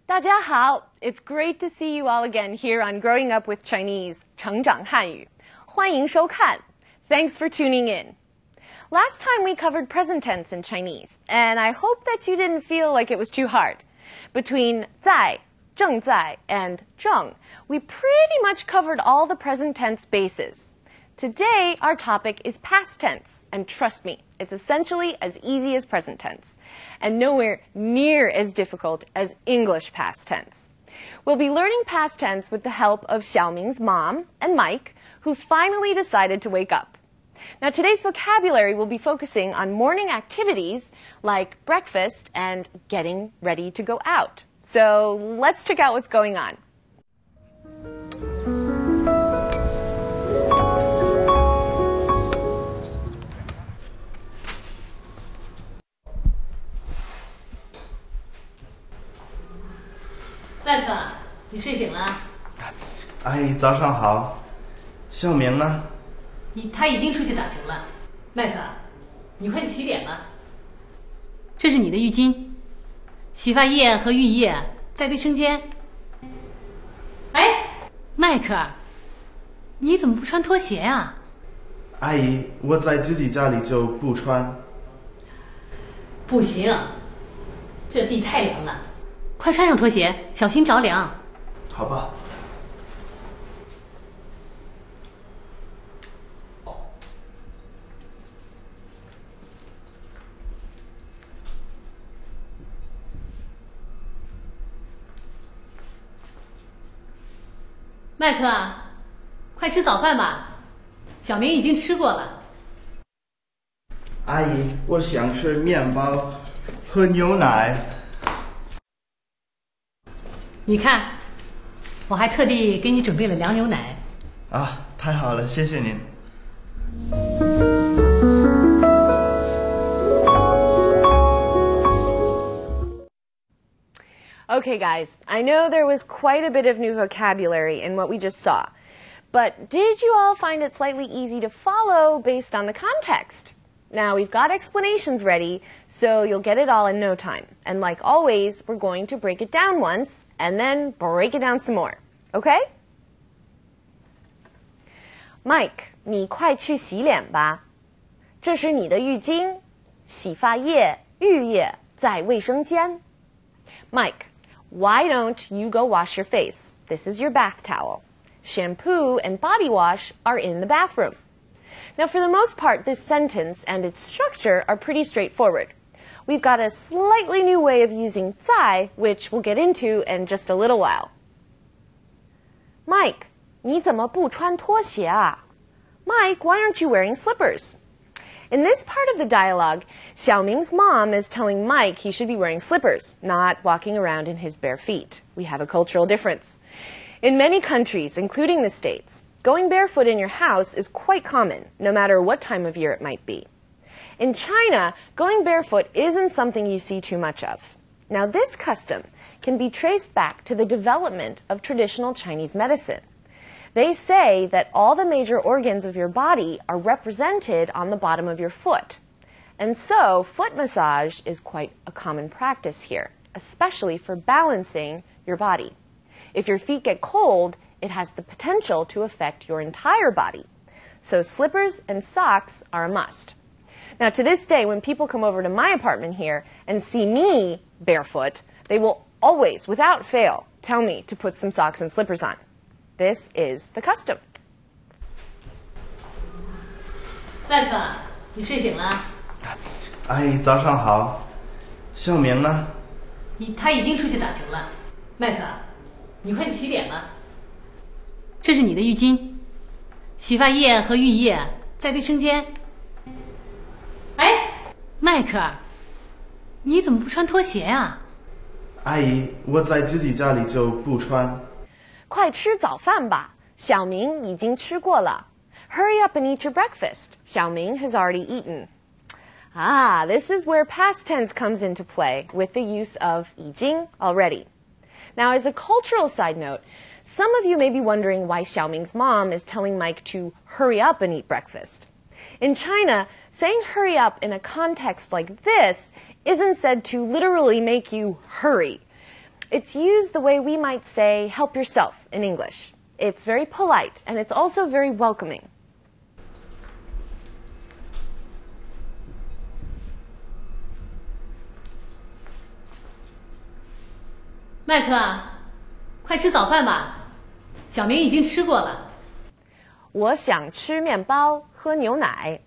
大家好, it's great to see you all again here on Growing Up with Chinese, 成长汉语. 欢迎收看. Thanks for tuning in. Last time we covered present tense in Chinese, and I hope that you didn't feel like it was too hard. Between 在, 正在, and 正, we pretty much covered all the present tense bases. Today, our topic is past tense, and trust me, it's essentially as easy as present tense, and nowhere near as difficult as English past tense. We'll be learning past tense with the help of Xiaoming's mom and Mike, who finally decided to wake up. Now, today's vocabulary will be focusing on morning activities like breakfast and getting ready to go out. So let's check out what's going on. Mike，你睡醒了？阿姨，早上好。小明呢？他已经出去打球了。麦克，你快去洗脸吧。这是你的浴巾，洗发液和浴液在卫生间。哎，麦克，你怎么不穿拖鞋啊？阿姨，我在自己家里就不穿。不行，这地太凉了。快穿上拖鞋，小心着凉。好吧。麦克，快吃早饭吧，小明已经吃过了。阿姨，我想吃面包和牛奶。你看，我还特地给你准备了凉牛奶。啊，太好了，谢谢您。Okay, guys, I know there was quite a bit of new vocabulary in what we just saw, but did you all find it slightly easy to follow based on the context? Now, we've got explanations ready, so you'll get it all in no time. And like always, we're going to break it down once, and then break it down some more. Okay? Mike, 你快去洗脸吧。这是你的浴巾，洗发液、浴液在卫生间。Mike, why don't you go wash your face? This is your bath towel. Shampoo and body wash are in the bathroom. Now, for the most part, this sentence and its structure are pretty straightforward. We've got a slightly new way of using 在, which we'll get into in just a little while. Mike, 你怎么不穿拖鞋啊? Mike, why aren't you wearing slippers? In this part of the dialogue, Xiaoming's mom is telling Mike he should be wearing slippers, not walking around in his bare feet. We have a cultural difference. In many countries, including the States, going barefoot in your house is quite common, no matter what time of year it might be. In China, going barefoot isn't something you see too much of. Now, this custom can be traced back to the development of traditional Chinese medicine. They say that all the major organs of your body are represented on the bottom of your foot. And so, foot massage is quite a common practice here, especially for balancing your body. If your feet get cold, it has the potential to affect your entire body. So slippers and socks are a must. Now, to this day, when people come over to my apartment here and see me barefoot, they will always, without fail, tell me to put some socks and slippers on. This is the custom. 麦克，你睡醒了？阿姨，早上好。小明呢？他已经出去打球了。麦克，你快去洗脸吧。这是你的浴巾，洗发液和浴液在卫生间。哎，麦克，你怎么不穿拖鞋啊？阿姨，我在自己家里就不穿。快吃早饭吧，小明已经吃过了。Hurry up and eat your breakfast. Xiaoming has already eaten. Ah, this is where past tense comes into play with the use of 已经 already. Now, as a cultural side note, some of you may be wondering why Xiaoming's mom is telling Mike to hurry up and eat breakfast. In China, saying hurry up in a context like this isn't said to literally make you hurry. It's used the way we might say help yourself in English. It's very polite and it's also very welcoming. 麦克啊，快吃早饭吧，小明已经吃过了。我想吃面包，喝牛奶。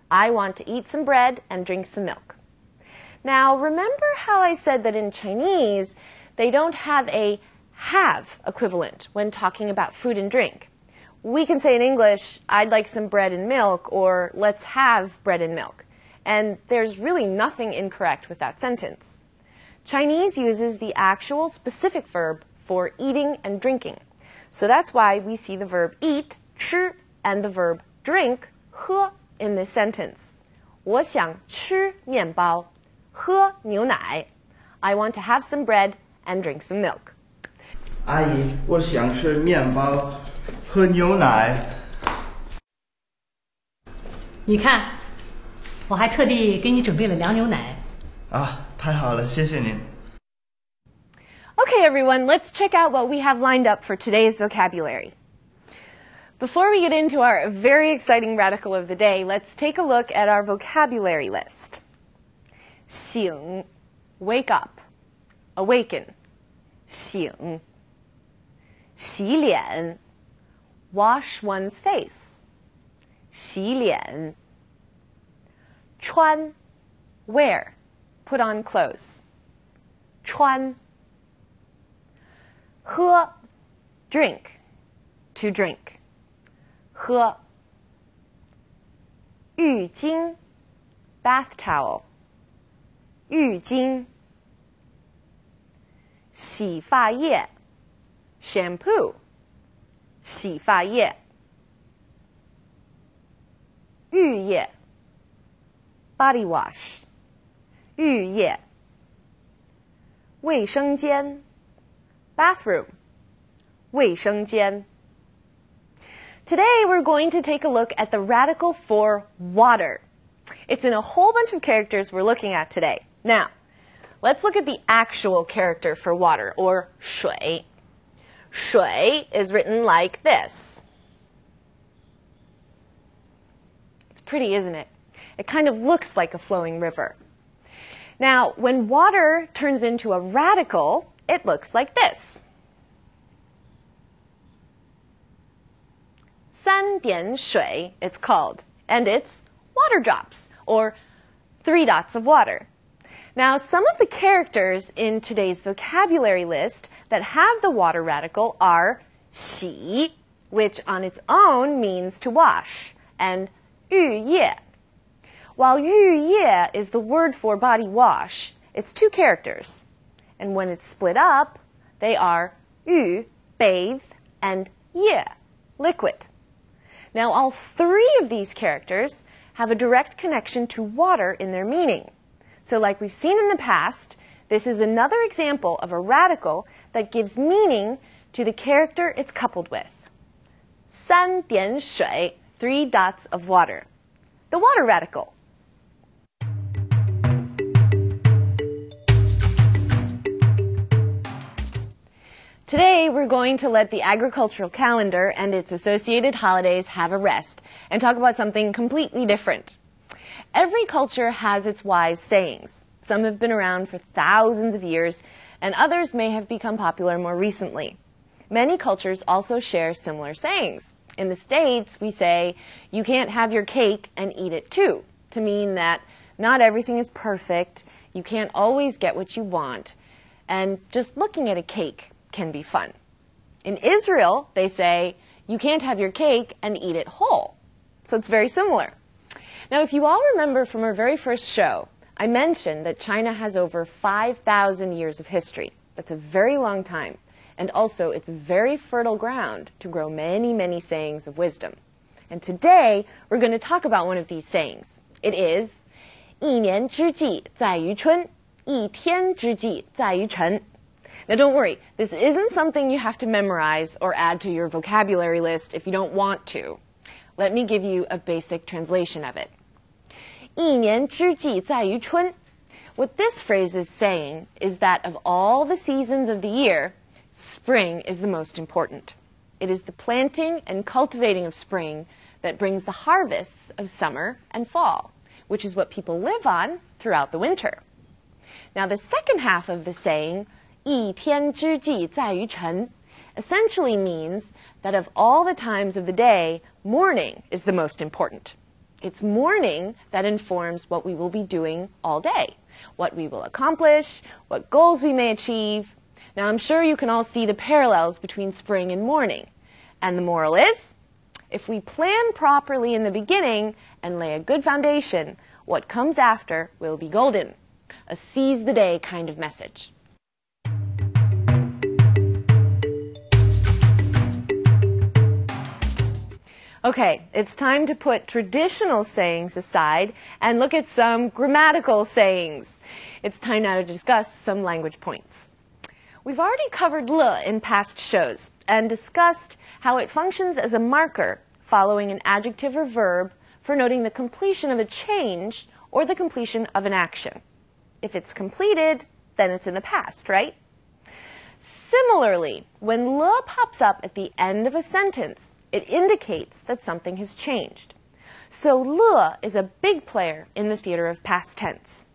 I want to eat some bread and drink some milk. Now, remember how I said that in Chinese, they don't have a have equivalent when talking about food and drink. We can say in English, I'd like some bread and milk, or let's have bread and milk. And there's really nothing incorrect with that sentence. Chinese uses the actual specific verb for eating and drinking. So that's why we see the verb eat, 吃, and the verb drink, 喝, in this sentence. 我想吃面包，喝牛奶。I want to have some bread and drink some milk. 阿姨，我想吃面包，喝牛奶。你看，我还特地给你准备了凉牛奶。啊，太好了，谢谢您。Okay, everyone, let's check out what we have lined up for today's vocabulary. Before we get into our very exciting radical of the day, let's take a look at our vocabulary list. 醒, wake up, awaken. 醒. 洗脸, wash one's face. 洗脸. 穿, wear, put on clothes. 穿. 喝, drink, to drink. 喝. 浴巾, bath towel. 浴巾. 洗发液, shampoo. 洗发液. 浴液, body wash. 浴液. 卫生间, bathroom. 卫生间. Today we're going to take a look at the radical for water. It's in a whole bunch of characters we're looking at today. Now, let's look at the actual character for water, or 水. 水 is written like this. It's pretty, isn't it? It kind of looks like a flowing river. Now, when water turns into a radical, it looks like this. 三点水, it's called, and it's water drops, or 3 dots of water. Now, some of the characters in today's vocabulary list that have the water radical are 洗, which on its own means to wash, and 浴液. While 浴液 is the word for body wash, it's 2 characters. And when it's split up, they are 浴, bathe, and 液, liquid. Now, all 3 of these characters have a direct connection to water in their meaning. So like we've seen in the past, this is another example of a radical that gives meaning to the character it's coupled with. 三点水, 3 dots of water. The water radical. Today, we're going to let the agricultural calendar and its associated holidays have a rest and talk about something completely different. Every culture has its wise sayings. Some have been around for thousands of years, and others may have become popular more recently. Many cultures also share similar sayings. In the States, we say, you can't have your cake and eat it too, to mean that not everything is perfect, you can't always get what you want, and just looking at a cake can be fun. In Israel, they say, you can't have your cake and eat it whole. So it's very similar. Now, if you all remember from our very first show, I mentioned that China has over 5,000 years of history. That's a very long time. And also, it's very fertile ground to grow many, many sayings of wisdom. And today, we're going to talk about one of these sayings. It is, 一年之计在于春，一天之计在于晨. Now don't worry, this isn't something you have to memorize or add to your vocabulary list if you don't want to. Let me give you a basic translation of it. 一年之计在于春. What this phrase is saying is that of all the seasons of the year, spring is the most important. It is the planting and cultivating of spring that brings the harvests of summer and fall, which is what people live on throughout the winter. Now, the second half of the saying, 一天之计在于晨, essentially means that of all the times of the day, morning is the most important. It's morning that informs what we will be doing all day, what we will accomplish, what goals we may achieve. Now, I'm sure you can all see the parallels between spring and morning. And the moral is, if we plan properly in the beginning and lay a good foundation, what comes after will be golden. A seize the day kind of message. Okay, it's time to put traditional sayings aside and look at some grammatical sayings. It's time now to discuss some language points. We've already covered le in past shows and discussed how it functions as a marker following an adjective or verb for noting the completion of a change or the completion of an action. If it's completed, then it's in the past, right? Similarly, when le pops up at the end of a sentence, it indicates that something has changed. So le is a big player in the theater of past tense.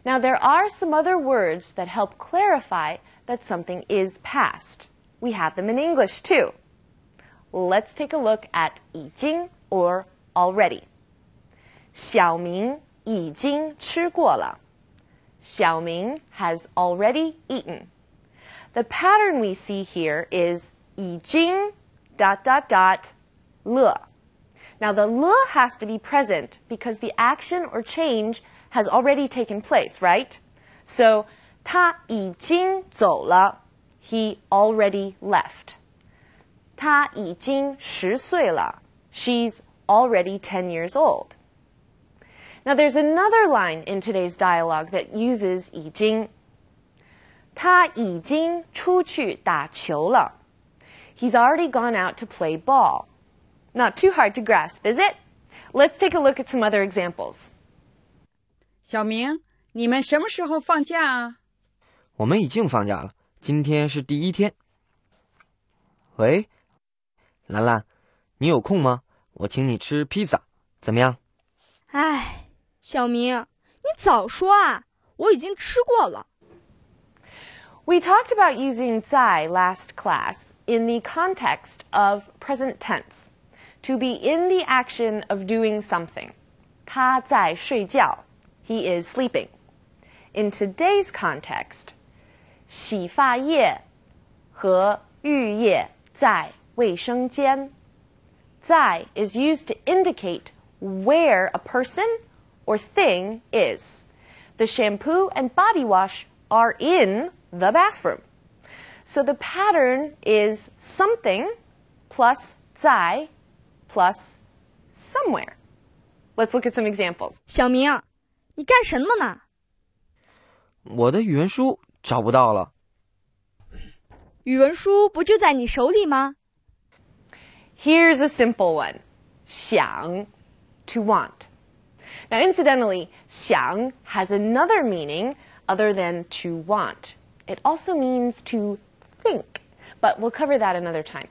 Now, there are some other words that help clarify that something is past. We have them in English too. Let's take a look at 已经 or already. 小明已经吃过了. Xiao Ming has already eaten. The pattern we see here is 已经 ... le. Now, the le has to be present because the action or change has already taken place, right? So, 他已经走了. He already left. 他已经10岁了. She's already 10 years old. Now, there's another line in today's dialogue that uses 已经. 他已经出去打球了. He's already gone out to play ball. Not too hard to grasp, is it? Let's take a look at some other examples. 小明，你们什么时候放假啊？我们已经放假了，今天是第一天。喂，兰兰，你有空吗？我请你吃披萨，怎么样？哎，小明，你早说啊，我已经吃过了。We talked about using 在 last class in the context of present tense, to be in the action of doing something. 他在睡觉. He is sleeping. In today's context, 洗发液和浴液在卫生间. 在 is used to indicate where a person or thing is. The shampoo and body wash are in the bathroom. So the pattern is something plus 在 plus somewhere. Let's look at some examples. 小明，你干什么呢？我的语文书找不到了。语文书不就在你手里吗？ Here's a simple one. 想 to want. Now, incidentally, 想 has another meaning other than to want. It also means to think, but we'll cover that another time.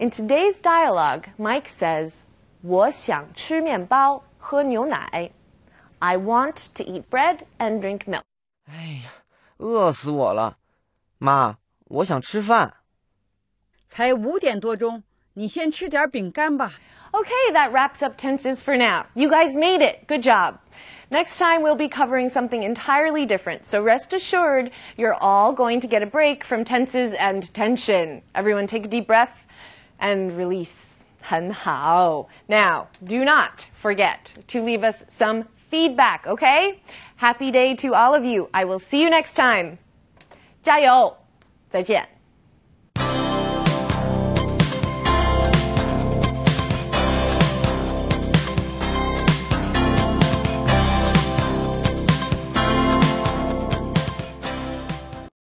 In today's dialogue, Mike says, 我想吃面包喝牛奶. I want to eat bread and drink milk. 哎呀，饿死我了！妈，我想吃饭。才5点多钟，你先吃点饼干吧。Okay, that wraps up tenses for now. You guys made it. Good job. Next time we'll be covering something entirely different, so rest assured you're all going to get a break from tenses and tension. Everyone take a deep breath and release. 很好. Now, do not forget to leave us some feedback, okay? Happy day to all of you. I will see you next time. 加油！再见。